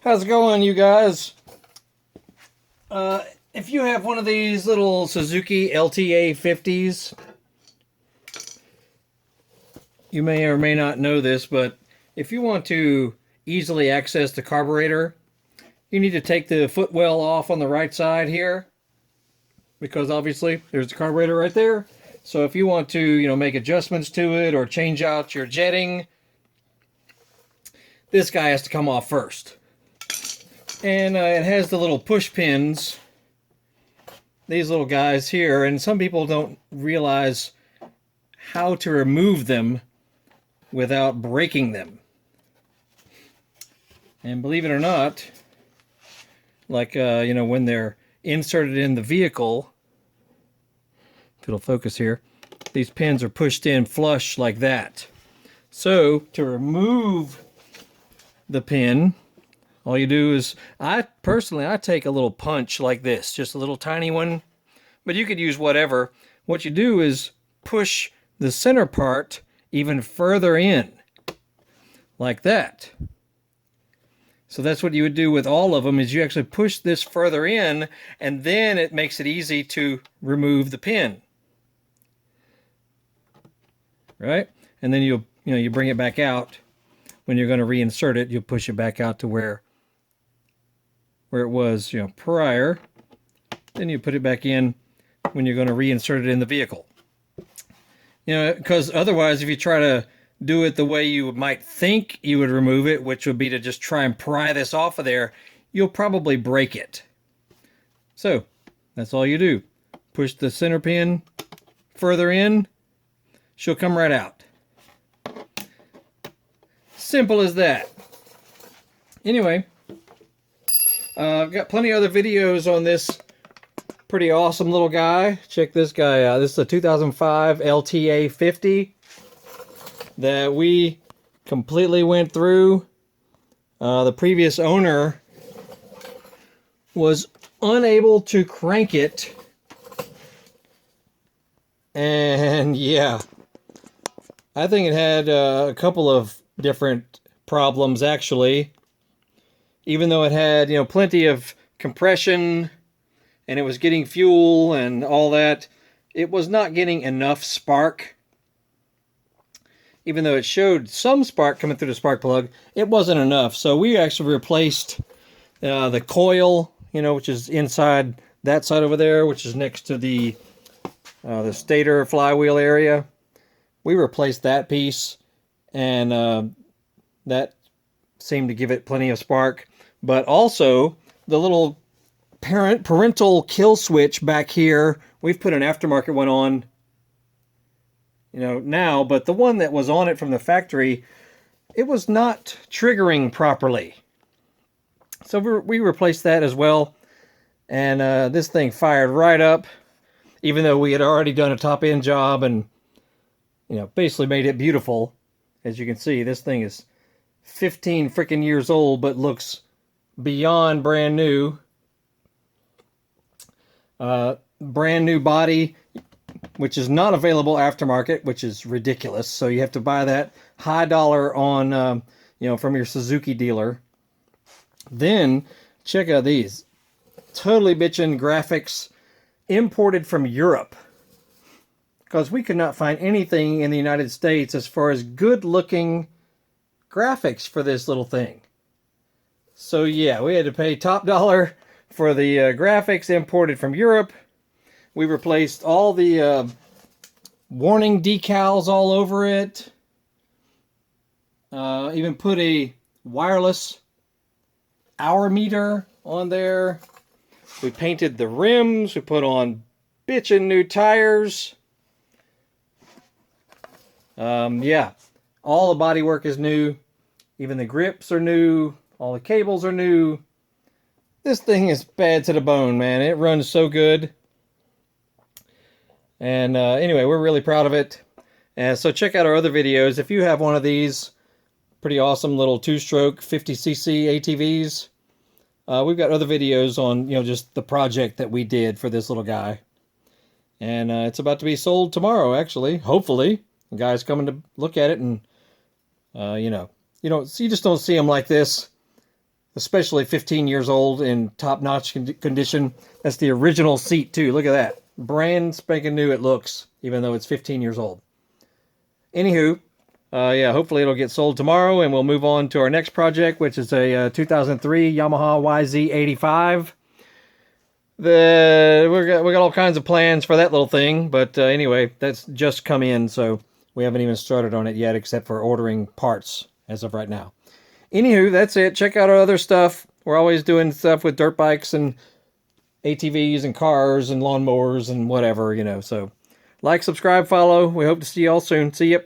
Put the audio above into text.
How's it going, you guys? If you have one of these little Suzuki LTA50s, you may or may not know this, but if you want to easily access the carburetor, you need to take the footwell off on the right side here, because obviously there's the carburetor right there. So if you want to, make adjustments to it or change out your jetting, this guy has to come off first. And it has the little push pins, these little guys here, and some people don't realize how to remove them without breaking them. And believe it or not, like, when they're inserted in the vehicle, if it'll focus here, these pins are pushed in flush like that. So to remove the pin, all you do is, I take a little punch like this, just a little tiny one, but you could use whatever. What you do is push the center part even further in, like that. So that's what you would do with all of them, is you actually push this further in, and then it makes it easy to remove the pin. Right? And then you bring it back out. When you're going to reinsert it, you'll push it back out to where it was, prior. Then you put it back in when you're going to reinsert it in the vehicle. Because otherwise, if you try to do it the way you might think you would remove it, which would be to just try and pry this off of there, you'll probably break it. So that's all you do. Push the center pin further in, she'll come right out. Simple as that. Anyway, I've got plenty of other videos on this pretty awesome little guy. Check this guy out. This is a 2005 LTA50 that we completely went through. The previous owner was unable to crank it. And yeah, I think it had a couple of different problems actually. Even though it had, plenty of compression and it was getting fuel and all that, it was not getting enough spark. Even though it showed some spark coming through the spark plug, it wasn't enough. So we actually replaced the coil, which is inside that side over there, which is next to the stator flywheel area. We replaced that piece, and that seemed to give it plenty of spark. But also, the little parental kill switch back here, we've put an aftermarket one on, now, but the one that was on it from the factory, it was not triggering properly. So we replaced that as well, and this thing fired right up, even though we had already done a top-end job and, basically made it beautiful. As you can see, this thing is 15 freaking years old, but looks beyond brand new. Brand new body, which is not available aftermarket, which is ridiculous. So you have to buy that high dollar on, from your Suzuki dealer. Then check out these totally bitchin' graphics imported from Europe, because we could not find anything in the United States as far as good looking graphics for this little thing. So yeah, we had to pay top dollar for the graphics imported from Europe. We replaced all the warning decals all over it. Even put a wireless hour meter on there. We painted the rims. We put on bitchin' new tires. Yeah, all the bodywork is new. Even the grips are new. All the cables are new. This thing is bad to the bone, man. It runs so good. And anyway, we're really proud of it. So check out our other videos. If you have one of these pretty awesome little two-stroke 50cc ATVs, we've got other videos on, just the project that we did for this little guy. And it's about to be sold tomorrow, actually. Hopefully. The guy's coming to look at it, and you just don't see them like this especially 15 years old in top-notch condition. That's the original seat too. Look at that. Brand spanking new it looks, even though it's 15 years old. Anywho, yeah, hopefully it'll get sold tomorrow, and we'll move on to our next project, which is a 2003 Yamaha YZ85. We got all kinds of plans for that little thing, but anyway, that's just come in, so we haven't even started on it yet, except for ordering parts as of right now. Anywho, that's it. Check out our other stuff. We're always doing stuff with dirt bikes and ATVs and cars and lawnmowers and whatever, you know. So like, subscribe, follow. We hope to see you all soon. See you.